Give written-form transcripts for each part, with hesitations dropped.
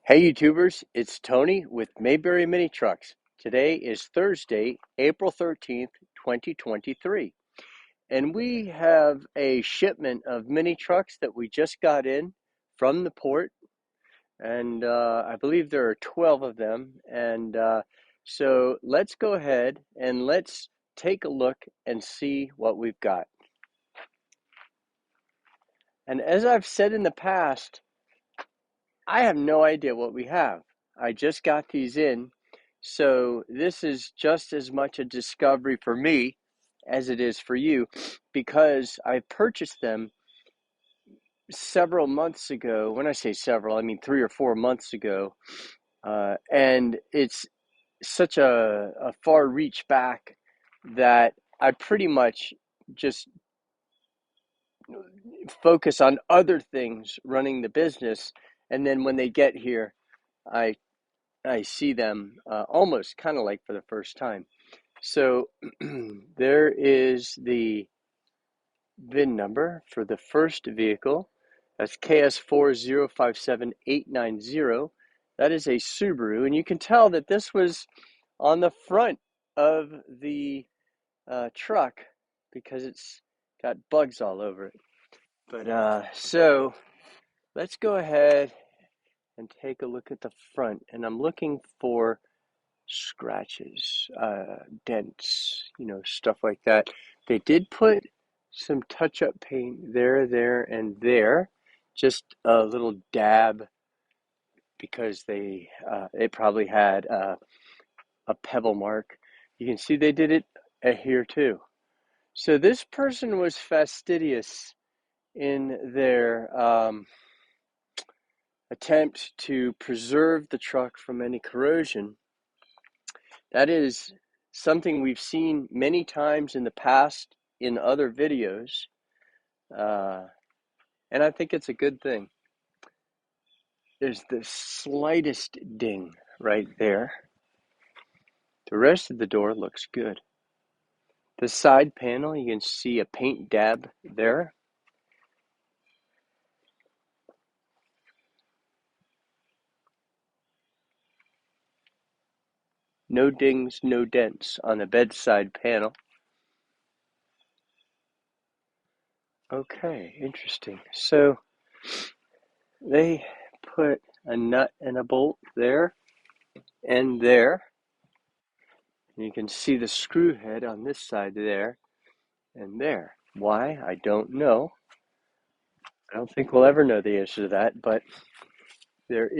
Hey YouTubers, it's Tony with Mayberry Mini Trucks. Today is Thursday, April 13th, 2023. And we have a shipment of mini trucks that we just got in from the port. And I believe there are 12 of them. And so let's go ahead and let's take a look and see what we've got. And as I've said in the past, I have no idea what we have. I just got these in, so this is just as much a discovery for me as it is for you because I purchased them several months ago. When I say several, I mean 3 or 4 months ago, and it's such a far reach back that I pretty much just focus on other things running the business, and then when they get here, I I see them almost kind of like for the first time. So there is the VIN number for the first vehicle. That's KS4057890. That is a Subaru, and you can tell that this was on the front of the truck because it's got bugs all over it. But so let's go ahead and take a look at the front, and I'm looking for scratches, dents, stuff like that. They did put some touch-up paint there, and there, just a little dab because it probably had a pebble mark. You can see they did it here too. So this person was fastidious in their attempt to preserve the truck from any corrosion. That is something we've seen many times in the past in other videos, and I think it's a good thing. There's the slightest ding right there. The rest of the door looks good. The side panel, you can see a paint dab there. No dings, no dents on the bedside panel. Okay, interesting. So they put a nut and a bolt there and there. And you can see the screw head on this side there and there. Why? I don't know. I don't think we'll ever know the answer to that, but there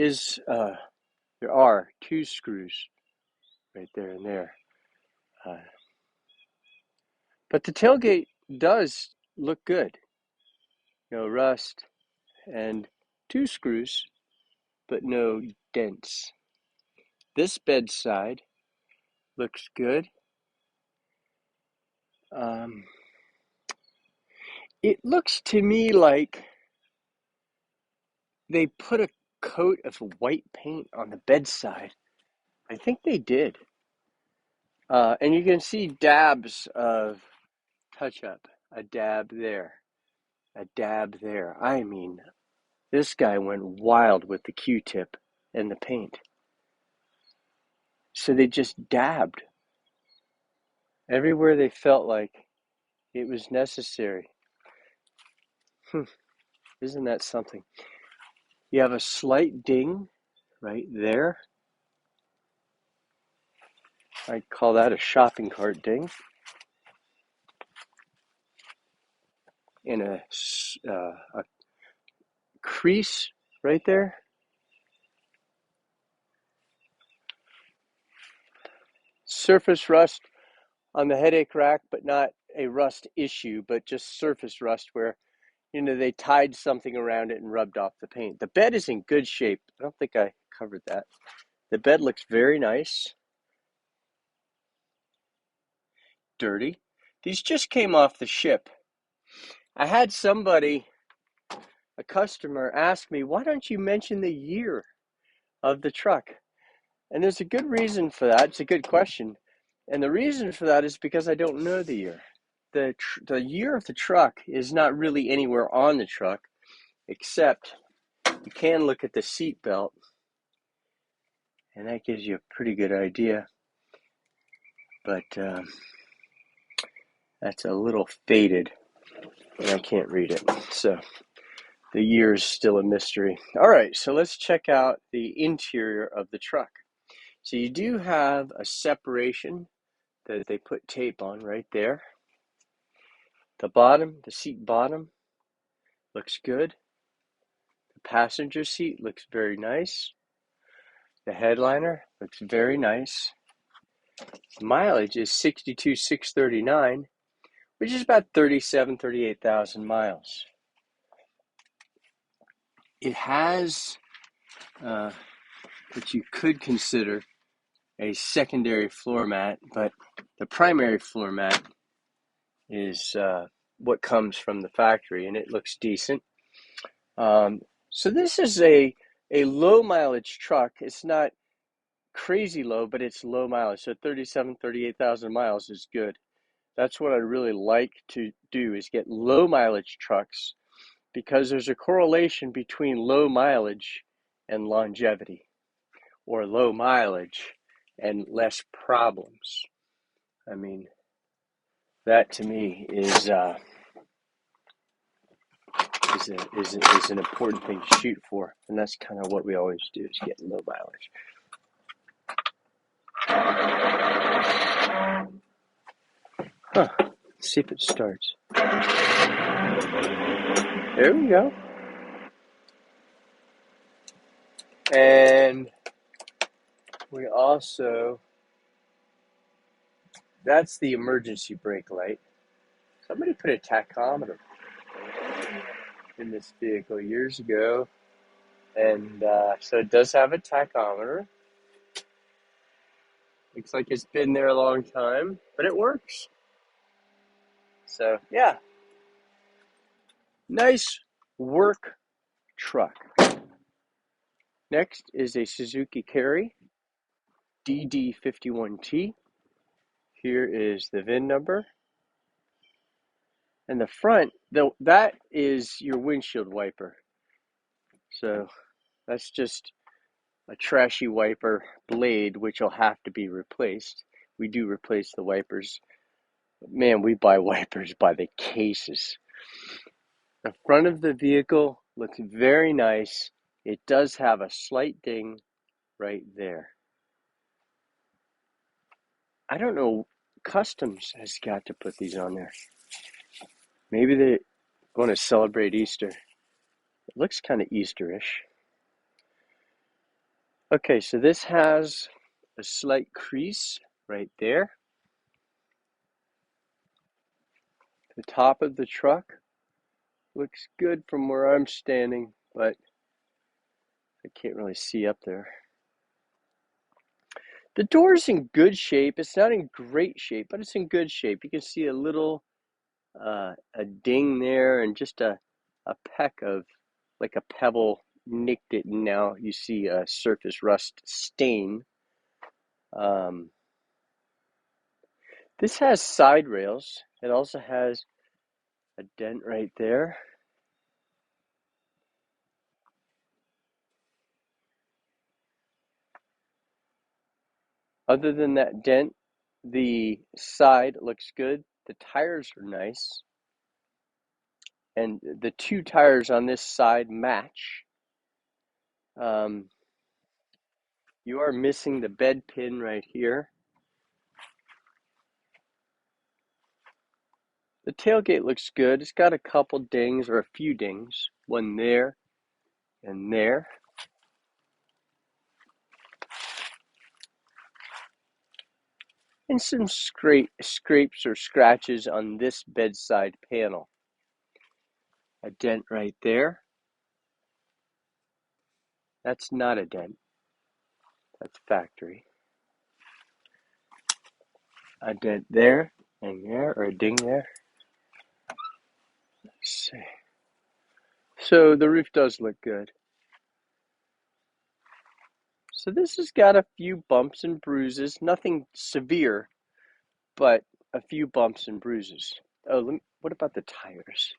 are two screws right there and there. But the tailgate does look good. No rust and two screws, but no dents. This bedside looks good. It looks to me like they put a coat of white paint on the bedside. I think they did. And you can see dabs of touch up. A dab there. A dab there. I mean, this guy went wild with the Q-tip and the paint. So they just dabbed everywhere they felt like it was necessary. Isn't that something? You have a slight ding right there. I'd call that a shopping cart ding. And a crease right there. Surface rust on the headache rack, but not a rust issue, but just surface rust where, they tied something around it and rubbed off the paint. The bed is in good shape. I don't think I covered that. The bed looks very nice. Dirty. These just came off the ship. I had a customer, ask me, why don't you mention the year of the truck? And there's a good reason for that. It's a good question. And the reason for that is because I don't know the year. The year of the truck is not really anywhere on the truck, except you can look at the seat belt and that gives you a pretty good idea. But that's a little faded, and I can't read it. So the year's still a mystery. All right, so let's check out the interior of the truck. So you do have a separation that they put tape on right there. The bottom, the seat bottom, looks good. The passenger seat looks very nice. The headliner looks very nice. Mileage is 62,639, which is about 38,000 miles. It has what you could consider a secondary floor mat, but the primary floor mat is what comes from the factory, and it looks decent. So this is a low mileage truck. It's not crazy low, but it's low mileage. So 38,000 miles is good. That's what I really like to do, is get low mileage trucks, because there's a correlation between low mileage and longevity, or low mileage and less problems. I mean, that to me is an important thing to shoot for, and that's kind of what we always do, is get low mileage. Huh. Let's see if it starts. There we go. And we also, that's the emergency brake light. Somebody put a tachometer in this vehicle years ago, and so it does have a tachometer. Looks like it's been there a long time, but it works. So yeah, nice work truck. Next is a Suzuki Carry DD51T. Here is the VIN number. And the front, that is your windshield wiper. So that's just a trashy wiper blade, which will have to be replaced. We do replace the wipers. Man, we buy wipers by the cases. The front of the vehicle looks very nice. It does have a slight ding right there. I don't know, Customs has got to put these on there. Maybe they want to celebrate Easter. It looks kind of Easterish. Okay, so this has a slight crease right there. The top of the truck looks good from where I'm standing, but I can't really see up there. The door's in good shape. It's not in great shape, but it's in good shape. You can see a little a ding there, and just a peck of, like a pebble nicked it, and now you see a surface rust stain. This has side rails. It also has a dent right there. Other than that dent, the side looks good. The tires are nice. And the two tires on this side match. You are missing the bed pin right here. The tailgate looks good. It's got a couple dings, or a few dings. One there and there. And some scrapes or scratches on this bedside panel. A dent right there. That's not a dent. That's factory. A dent there and there, or a ding there. Let's see. So the roof does look good. So this has got a few bumps and bruises. Nothing severe, but a few bumps and bruises. Oh, what about the tires?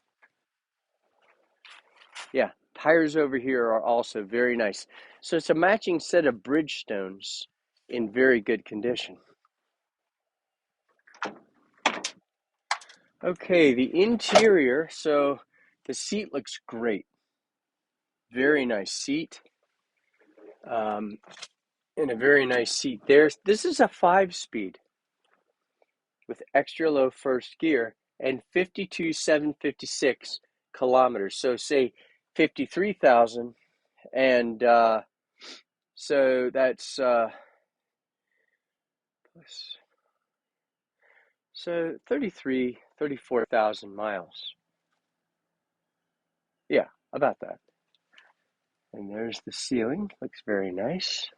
Yeah, tires over here are also very nice. So it's a matching set of Bridgestones in very good condition. Okay, the interior, so the seat looks great. Very nice seat. And a very nice seat there. This is a 5-speed with extra low first gear and 52,756 kilometers. So say 53,000, and so that's so 34,000 miles. Yeah, about that. And there's the ceiling. Looks very nice.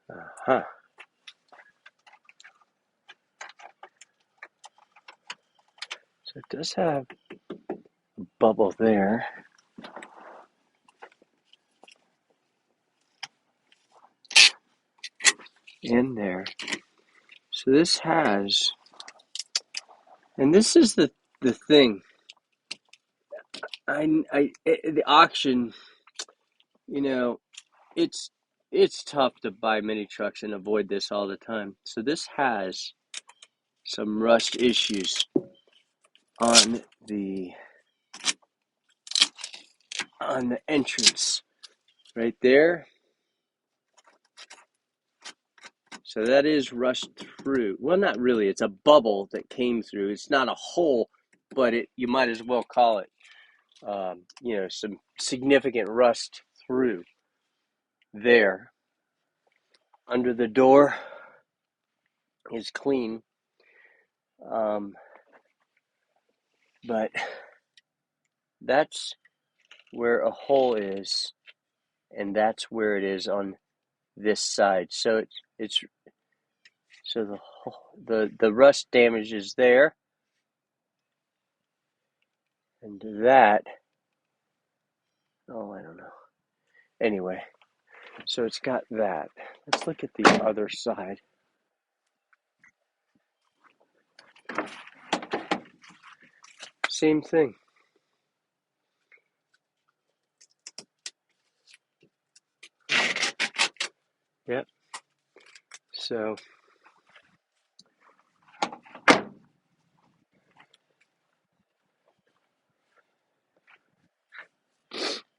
Uh-huh. So it does have a bubble there. In there. So this has, and this is the thing. The auction, you know, it's tough to buy mini trucks and avoid this all the time. So this has some rust issues on the entrance right there. So that is rust through. Well, not really. It's a bubble that came through. It's not a hole, but you might as well call it, some significant rust through there. Under the door is clean, but that's where a hole is, and that's where it is on this side. So it's so the rust damage is there, and that, I don't know. Anyway, so it's got that. Let's look at the other side. Same thing. Yep. So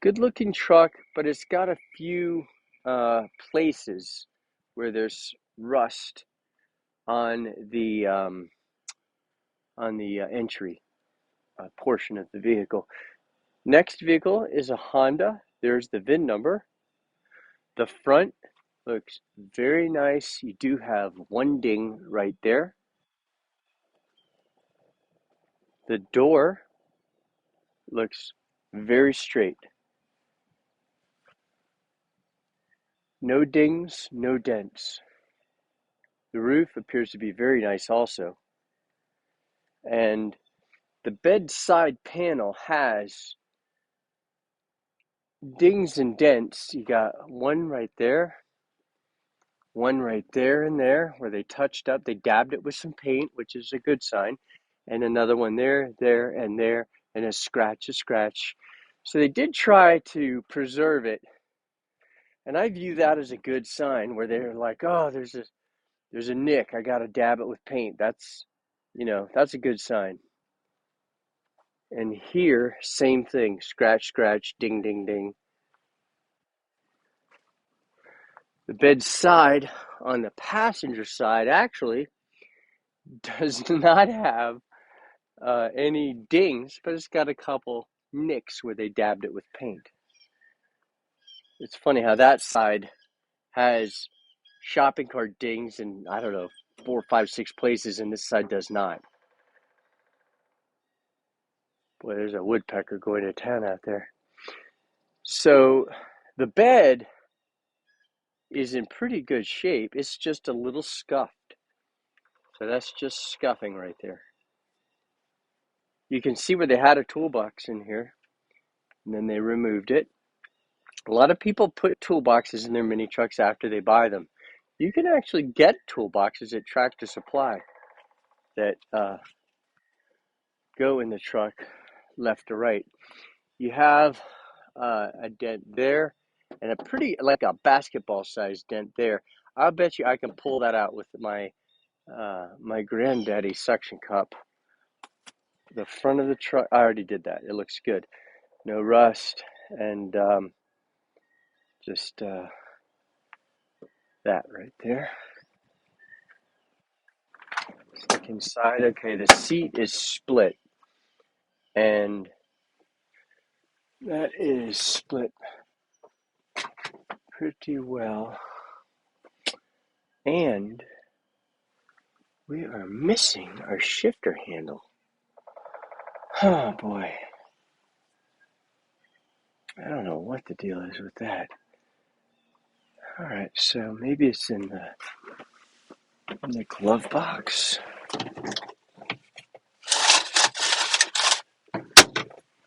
good looking truck, but it's got a few places where there's rust on the entry portion of the vehicle. Next vehicle is a Honda. There's the VIN number. The front looks very nice. You do have one ding right there. The door looks very straight. No dings, no dents. The roof appears to be very nice also. And the bedside panel has dings and dents. You got one right there, one right there and there where they touched up. They dabbed it with some paint, which is a good sign. And another one there, and there, and a scratch. So they did try to preserve it. And I view that as a good sign where they're like, oh, there's a nick. I got to dab it with paint. That's a good sign. And here, same thing. Scratch, ding, ding, ding. The bedside on the passenger side actually does not have any dings, but it's got a couple nicks where they dabbed it with paint. It's funny how that side has shopping cart dings in, I don't know, 4, 5, 6 places, and this side does not. Boy, there's a woodpecker going to town out there. So the bed is in pretty good shape. It's just a little scuffed. So that's just scuffing right there. You can see where they had a toolbox in here, and then they removed it. A lot of people put toolboxes in their mini trucks after they buy them. You can actually get toolboxes at Tractor Supply that go in the truck left to right. You have a dent there and a pretty, like a basketball sized dent there. I'll bet you I can pull that out with my my granddaddy suction cup. The front of the truck, I already did that. It looks good. No rust, and just that right there. Stick inside. Okay, the seat is split, and that is split pretty well. And we are missing our shifter handle. Oh boy. I don't know what the deal is with that. Alright, so maybe it's in the glove box.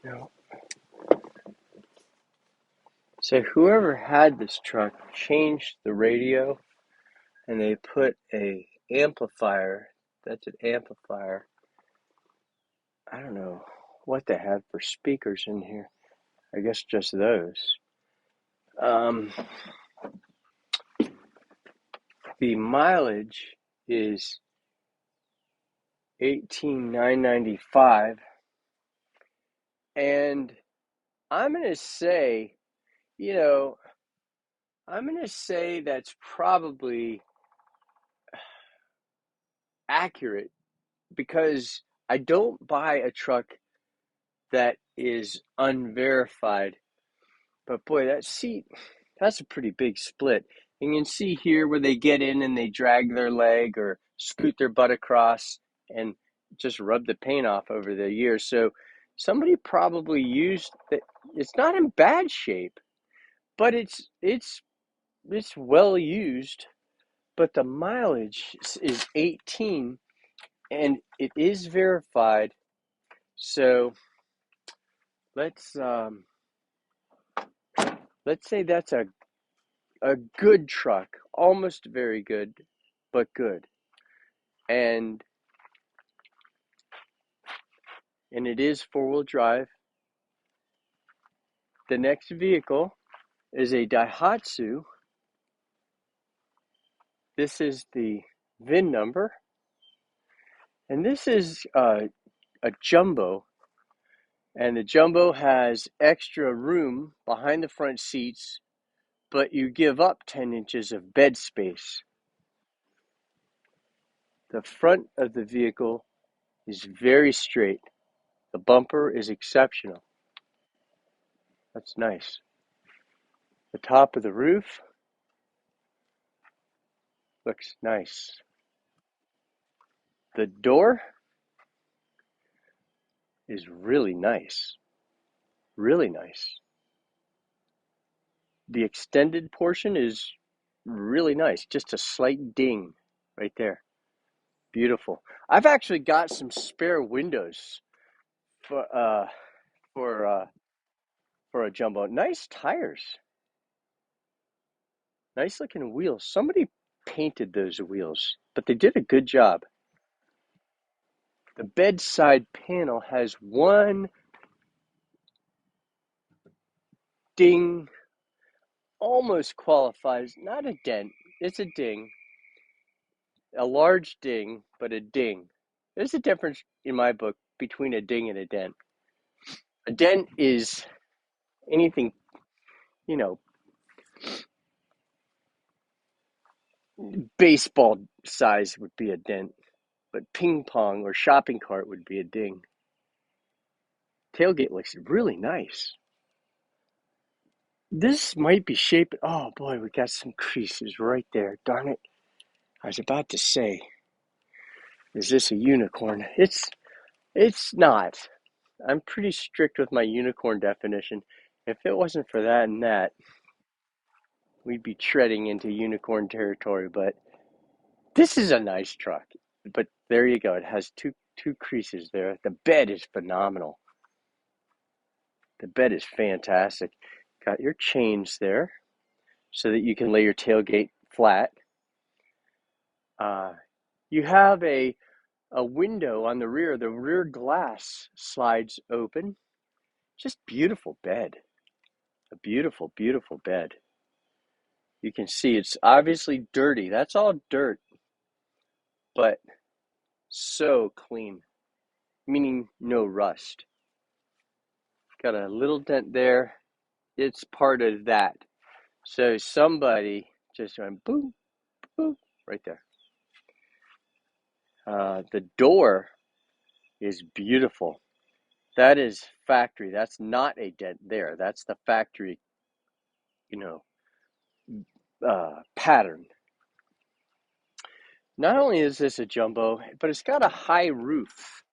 No. So whoever had this truck changed the radio and they put a amplifier. That's an amplifier. I don't know what they have for speakers in here. I guess just those. The mileage is 18,995, and I'm gonna say, that's probably accurate because I don't buy a truck that is unverified. But boy, that seat, that's a pretty big split. And you can see here where they get in and they drag their leg or scoot their butt across and just rub the paint off over the years. So somebody probably used that. It's not in bad shape, but it's well used. But the mileage is 18 and it is verified. So let's say that's a good truck, almost very good, but good. And it is four-wheel drive. The next vehicle is a Daihatsu. This is the VIN number. And this is a jumbo. And the jumbo has extra room behind the front seats, but you give up 10 inches of bed space. The front of the vehicle is very straight. The bumper is exceptional. That's nice. The top of the roof looks nice. The door is really nice. Really nice. The extended portion is really nice. Just a slight ding right there. Beautiful. I've actually got some spare windows for for uh, for a jumbo. Nice tires. Nice looking wheels. Somebody painted those wheels, but they did a good job. The bedside panel has one ding, almost qualifies, not a dent, it's a ding, a large ding, but a ding. There's a difference in my book between a ding and a dent. A dent is anything, you know, baseball size would be a dent, but ping pong or shopping cart would be a ding. Tailgate looks really nice. This might be shaped. Oh boy, we got some creases right there. Darn it. I was about to say, is this a unicorn? It's not. I'm pretty strict with my unicorn definition. If it wasn't for that and that, we'd be treading into unicorn territory. But this is a nice truck. But there you go. It has two creases there. The bed is phenomenal. The bed is fantastic. got your chains there so that you can lay your tailgate flat. You have a window on the rear glass slides open. Just beautiful bed. A beautiful, beautiful bed. You can see it's obviously dirty. That's all dirt, but so clean, meaning no rust. Got a little dent there. It's part of that. So somebody just went boom, boom, right there. The door is beautiful. That is factory. That's not a dent there. That's the factory, pattern. Not only is this a jumbo, but it's got a high roof.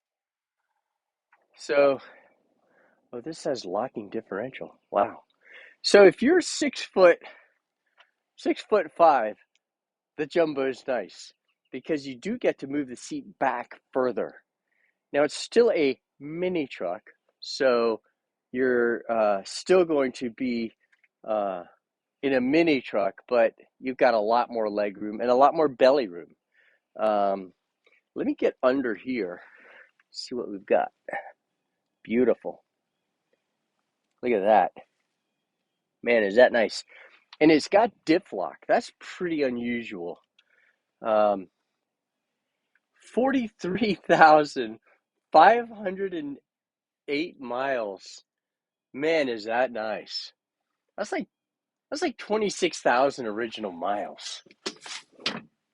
So, this has locking differential. Wow. So if you're 6'5", the jumbo is nice because you do get to move the seat back further. Now it's still a mini truck, so you're still going to be in a mini truck, but you've got a lot more leg room and a lot more belly room. Let me get under here, see what we've got. Beautiful. Look at that. Man, is that nice. And it's got diff lock. That's pretty unusual. 43,508 miles. Man, is that nice. That's like 26,000 original miles.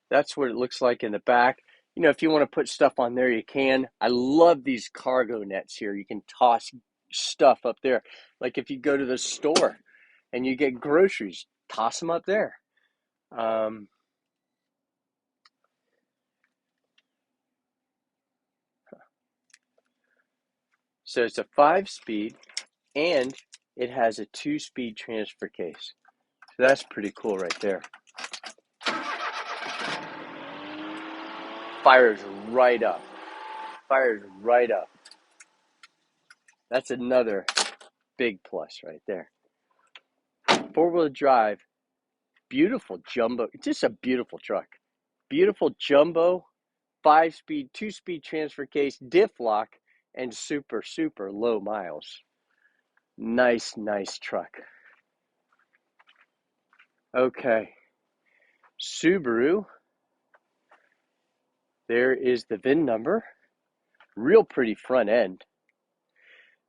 That's what it looks like in the back. If you want to put stuff on there, you can. I love these cargo nets here. You can toss stuff up there. Like if you go to the store and you get groceries, toss them up there. So it's a 5-speed and it has a 2-speed transfer case. So that's pretty cool right there. Fires right up. That's another big plus right there. 4-wheel drive, beautiful jumbo, just a beautiful truck. Beautiful jumbo, 5-speed, 2-speed transfer case, diff lock, and super, super low miles. Nice truck. Okay, Subaru. There is the VIN number. Real pretty front end.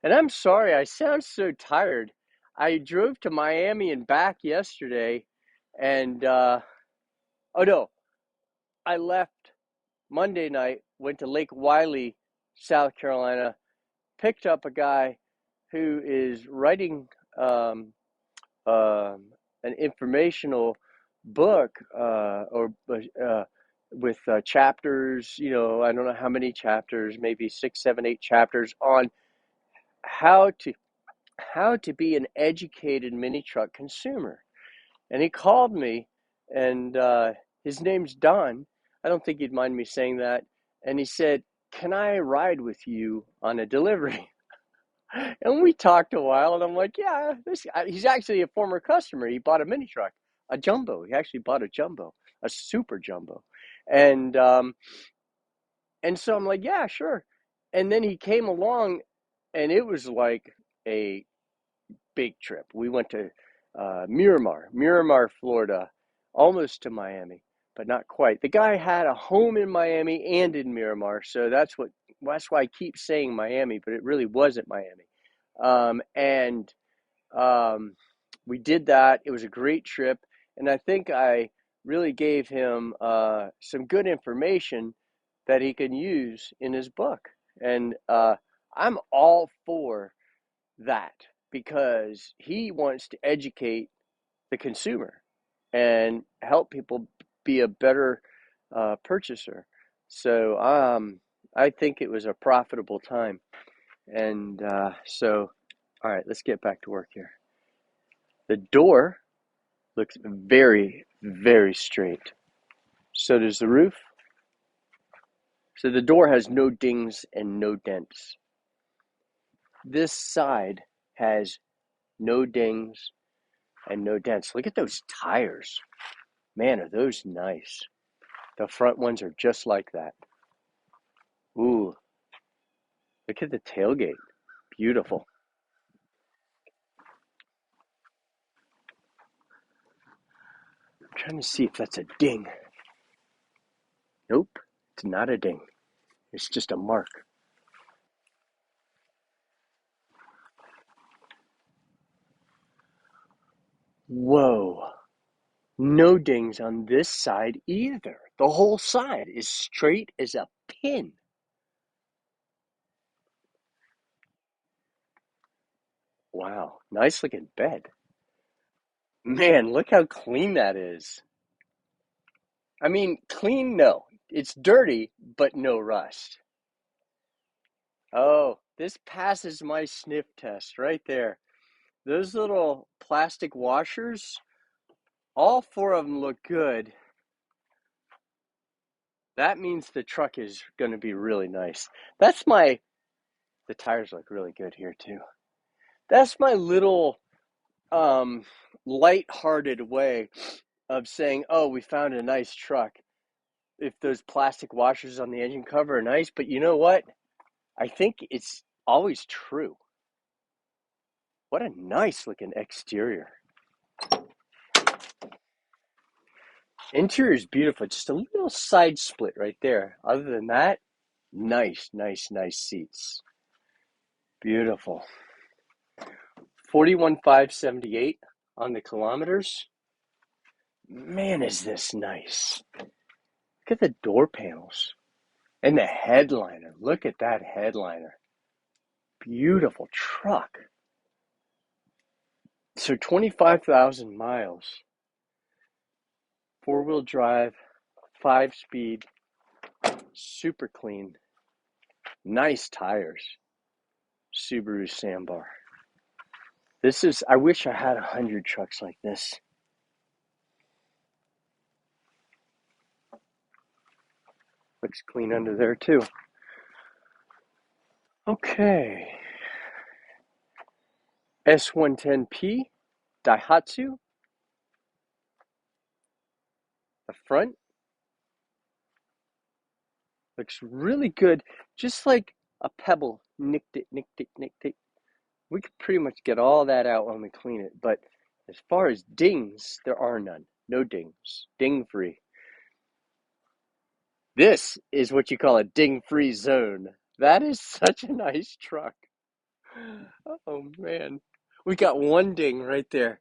And I'm sorry, I sound so tired. I drove to Miami and back yesterday, and I left Monday night, went to Lake Wylie, South Carolina, picked up a guy who is writing an informational book with chapters, I don't know how many chapters, maybe 6, 7, 8 chapters on how to be an educated mini truck consumer. And he called me, and his name's Don. I don't think he'd mind me saying that. And he said, "Can I ride with you on a delivery?" And we talked a while, and I'm like, "Yeah, he's actually a former customer. He bought a mini truck, a jumbo. He actually bought a jumbo, a super jumbo." And so I'm like, "Yeah, sure." And then he came along, and it was like a big trip. We went to Miramar, Florida, almost to Miami, but not quite. The guy had a home in Miami and in Miramar, so that's why I keep saying Miami, but it really wasn't Miami. We did that. It was a great trip, and I think I really gave him some good information that he can use in his book. And I'm all for that because he wants to educate the consumer and help people be a better purchaser. So I think it was a profitable time. And all right, let's get back to work here. The door looks very, very straight. So does the roof. So the door has no dings and no dents. This side has no dings and no dents. Look at those tires. Man, are those nice. The front ones are just like that. Ooh, look at the tailgate. Beautiful. I'm trying to see if that's a ding. Nope, it's not a ding. It's just a mark. Whoa. No dings on this side either. The whole side is straight as a pin. Wow, nice looking bed. Man, look how clean that is. I mean, clean, no. It's dirty, but no rust. Oh, this passes my sniff test right there. Those little plastic washers, all four of them look good. That means the truck is going to be really nice. The tires look really good here too. That's my little um, light-hearted way of saying, oh, we found a nice truck. If those plastic washers on the engine cover are nice, but you know what? I think it's always true. What a nice looking exterior. Interior is beautiful. Just a little side split right there. Other than that, nice, nice, nice seats. Beautiful. 41,578 on the kilometers. Man, is this nice. Look at the door panels and the headliner. Look at that headliner. Beautiful truck. So 25,000 miles. Four-wheel drive, 5-speed, super clean, nice tires. Subaru Sandbar. I wish I had 100 trucks like this. Looks clean under there too. Okay. S110P, Daihatsu. The front looks really good, just like a pebble. Nicked it, nicked it, nicked it. We could pretty much get all that out when we clean it, but as far as dings, there are none. No dings. Ding free. This is what you call a ding free zone. That is such a nice truck. Oh man. We got one ding right there.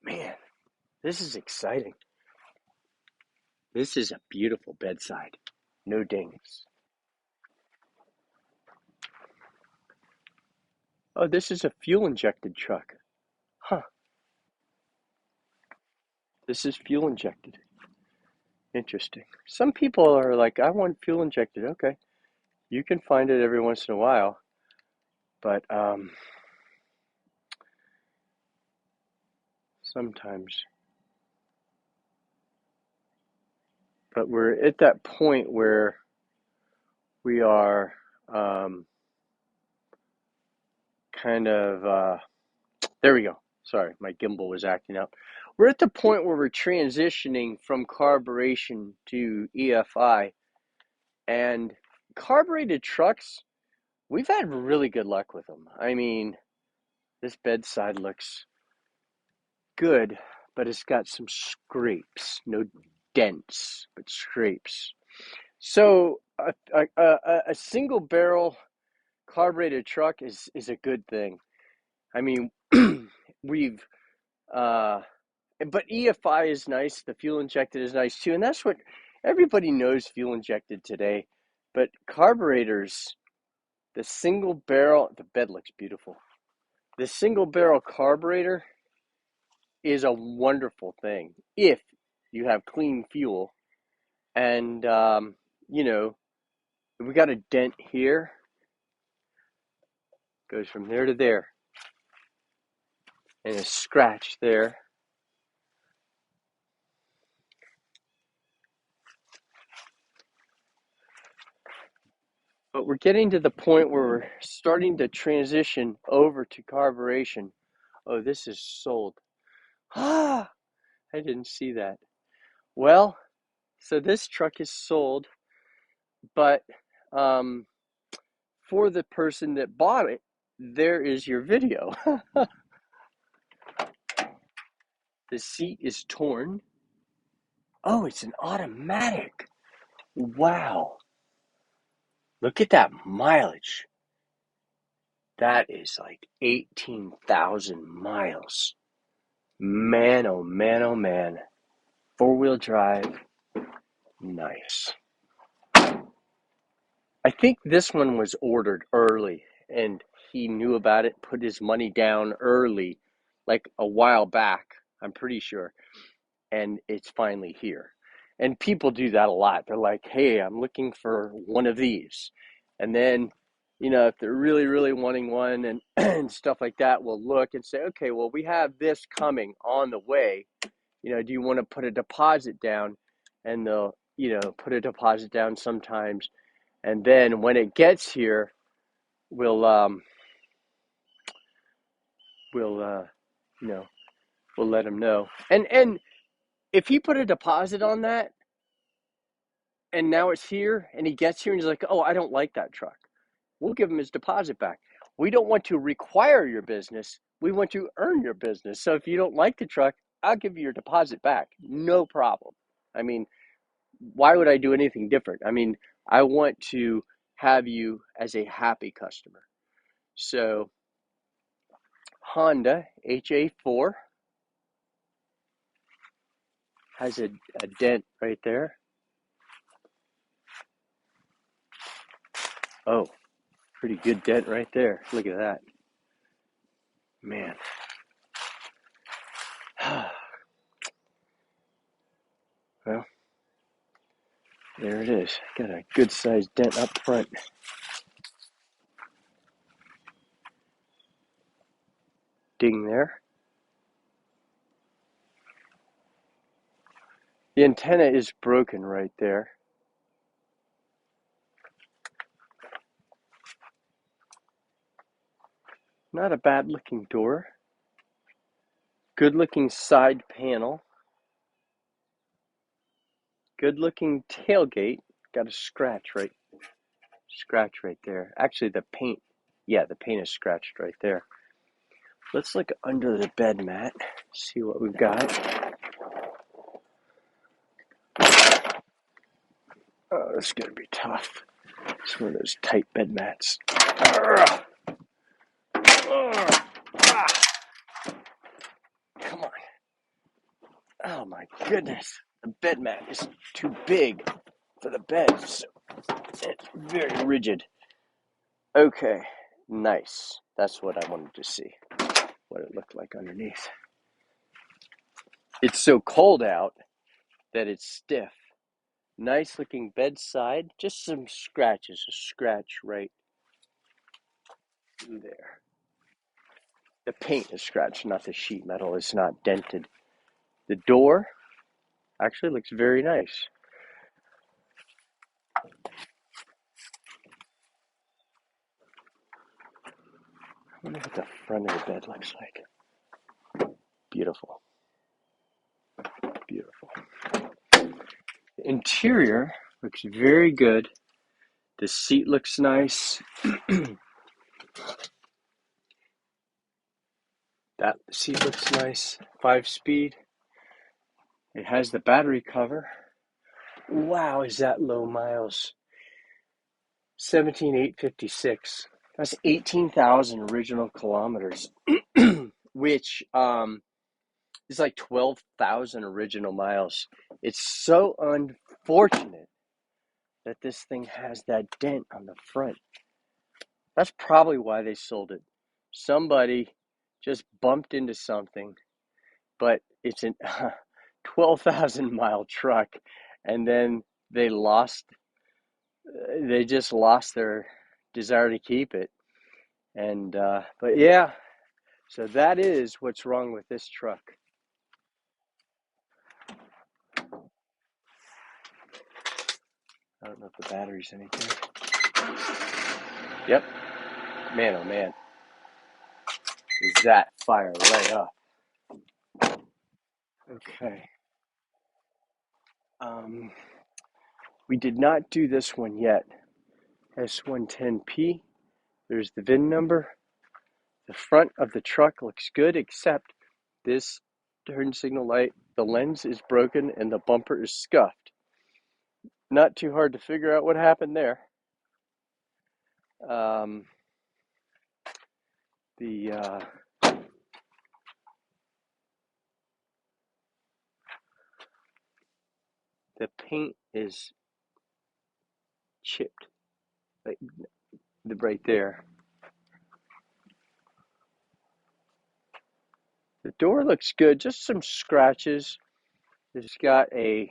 Man, this is exciting. This is a beautiful bedside. No dings. Oh, this is a fuel injected truck. Huh. This is fuel injected. Interesting. Some people are like, I want fuel injected. Okay. You can find it every once in a while, but sometimes. But we're at that point where we are kind of there we go. Sorry, my gimbal was acting up. We're at the point where we're transitioning from carburation to EFI, and carbureted trucks, we've had really good luck with them. I mean, this bedside looks good, but it's got some scrapes. No dents, but scrapes. So a single barrel carbureted truck is a good thing. I mean, we've but EFI is nice. The fuel injected is nice too, and that's what everybody knows. Fuel injected today, but carburetors, the single barrel, the bed looks beautiful. The single barrel carburetor is a wonderful thing if you have clean fuel, and you know, we got a dent here, goes from there to there, and a scratch there. But we're getting to the point where we're starting to transition over to carburation. Oh, this is sold. Ah, I didn't see that. Well, so this truck is sold, but for the person that bought it, there is your video. The seat is torn. Oh, it's an automatic. Wow. Look at that mileage. That is like 18,000 miles. Man, oh man, oh man. Four-wheel drive. Nice. I think this one was ordered early and he knew about it, put his money down early, like a while back, I'm pretty sure. And it's finally here. And people do that a lot. They're like, hey, I'm looking for one of these. And then, if they're really, really wanting one and, and stuff like that, we'll look and say, okay, well, we have this coming on the way. Do you want to put a deposit down? And they'll, put a deposit down sometimes. And then when it gets here, we'll we'll let them know. And if he put a deposit on that, and now it's here, and he gets here and he's like, oh, I don't like that truck, we'll give him his deposit back. We don't want to require your business. We want to earn your business. So if you don't like the truck, I'll give you your deposit back. No problem. I mean, why would I do anything different? I mean, I want to have you as a happy customer. So Honda HA4 has a dent right there. Oh, pretty good dent right there. Look at that. Man. Well, there it is. Got a good sized dent up front. Ding there. The antenna is broken right there. Not a bad looking door. Good looking side panel. Good looking tailgate. Got a scratch right there. Actually, the paint is scratched right there. Let's look under the bed mat, see what we've got. Oh, this is going to be tough. It's one of those tight bed mats. Come on. Oh my goodness. The bed mat is too big for the bed, so it's very rigid. Okay, nice. That's what I wanted to see, what it looked like underneath. It's so cold out that it's stiff. Nice looking bedside, just some scratches, a scratch right there. The paint is scratched, not the sheet metal. It's not dented. The door actually looks very nice. I wonder what the front of the bed looks like. Beautiful. Beautiful. The interior looks very good. The seat looks nice. That seat looks nice. 5-speed. It has the battery cover. Wow, is that low miles? 17,856. That's 18,000 original kilometers, which is like 12,000 original miles. It's so unfortunate that this thing has that dent on the front. That's probably why they sold it. Somebody just bumped into something, but it's a 12,000 mile truck, and then they just lost their desire to keep it. And but yeah, so that is what's wrong with this truck. I don't know if the battery's anything. Yep. Man, oh man, is that fire right up. Okay. We did not do this one yet. S110P. There's the VIN number. The front of the truck looks good, except this turn signal light, the lens is broken and the bumper is scuffed. Not too hard to figure out what happened there. The paint is chipped, like right there. The door looks good, just some scratches. It's got a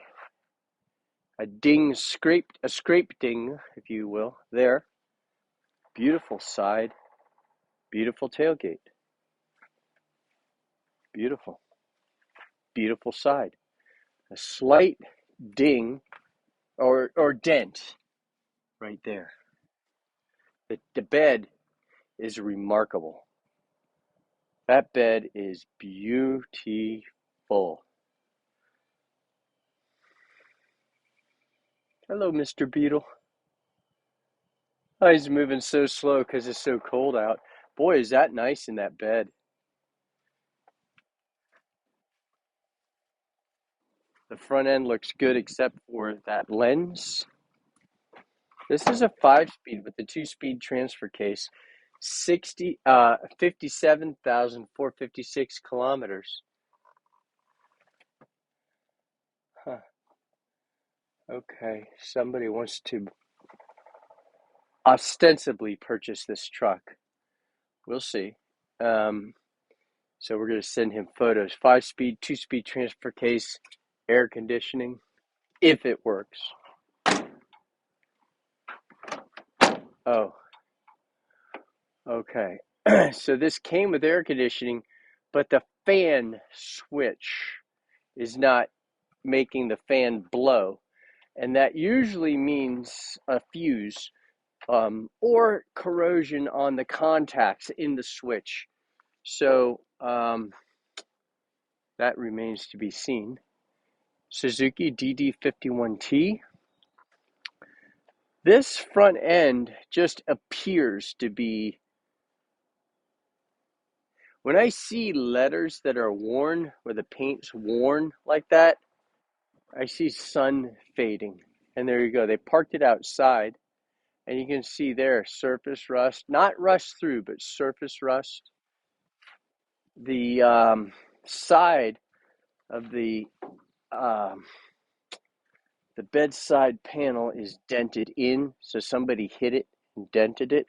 ding scraped, a scrape ding, if you will, there. Beautiful side, beautiful tailgate. Beautiful, beautiful side. A slight ding or dent right there. The bed is remarkable. That bed is beautiful. Hello, Mr. Beetle. Oh, he's moving so slow because it's so cold out. Boy, is that nice in that bed. The front end looks good except for that lens. This is a 5-speed with the 2-speed transfer case. 57,456 kilometers. Huh. Okay, somebody wants to ostensibly purchase this truck. We'll see. So we're going to send him photos. 5-speed, 2-speed transfer case, air conditioning, if it works. Oh, okay. So this came with air conditioning, but the fan switch is not making the fan blow. And that usually means a fuse or corrosion on the contacts in the switch. So that remains to be seen. Suzuki DD51T. This front end just appears to be, when I see letters that are worn, where the paint's worn like that, I see sun fading. And there you go. They parked it outside. And you can see there, surface rust. Not rust through, but surface rust. The side of the bedside panel is dented in, so somebody hit it and dented it.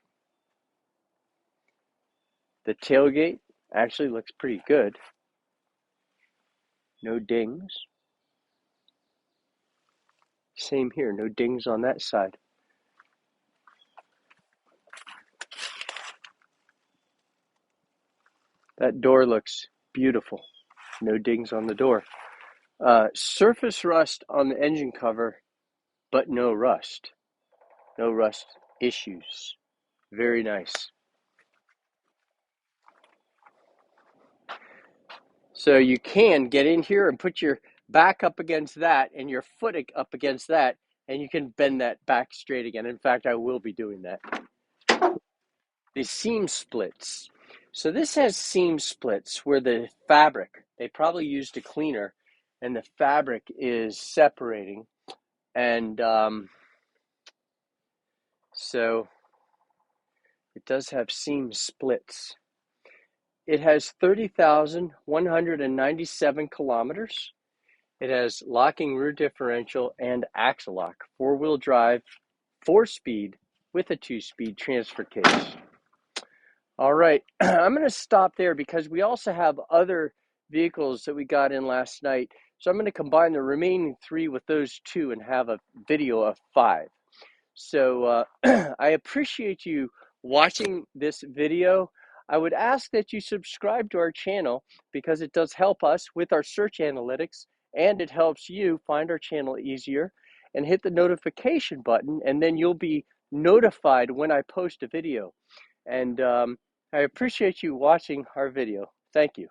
The tailgate actually looks pretty good. No dings. Same here, no dings on that side. That door looks beautiful. No dings on the door. Surface rust on the engine cover, but no rust. No rust issues. Very nice. So you can get in here and put your back up against that and your foot up against that, and you can bend that back straight again. In fact, I will be doing that. The seam splits. So this has seam splits where the fabric, they probably used a cleaner, and the fabric is separating. And so it does have seam splits. It has 30,197 kilometers. It has locking rear differential and axle lock, 4-wheel drive, 4-speed with a 2-speed transfer case. All right, I'm going to stop there because we also have other vehicles that we got in last night. So I'm going to combine the remaining 3 with those 2 and have a video of 5. So I appreciate you watching this video. I would ask that you subscribe to our channel because it does help us with our search analytics and it helps you find our channel easier, and hit the notification button, and then you'll be notified when I post a video. And I appreciate you watching our video. Thank you.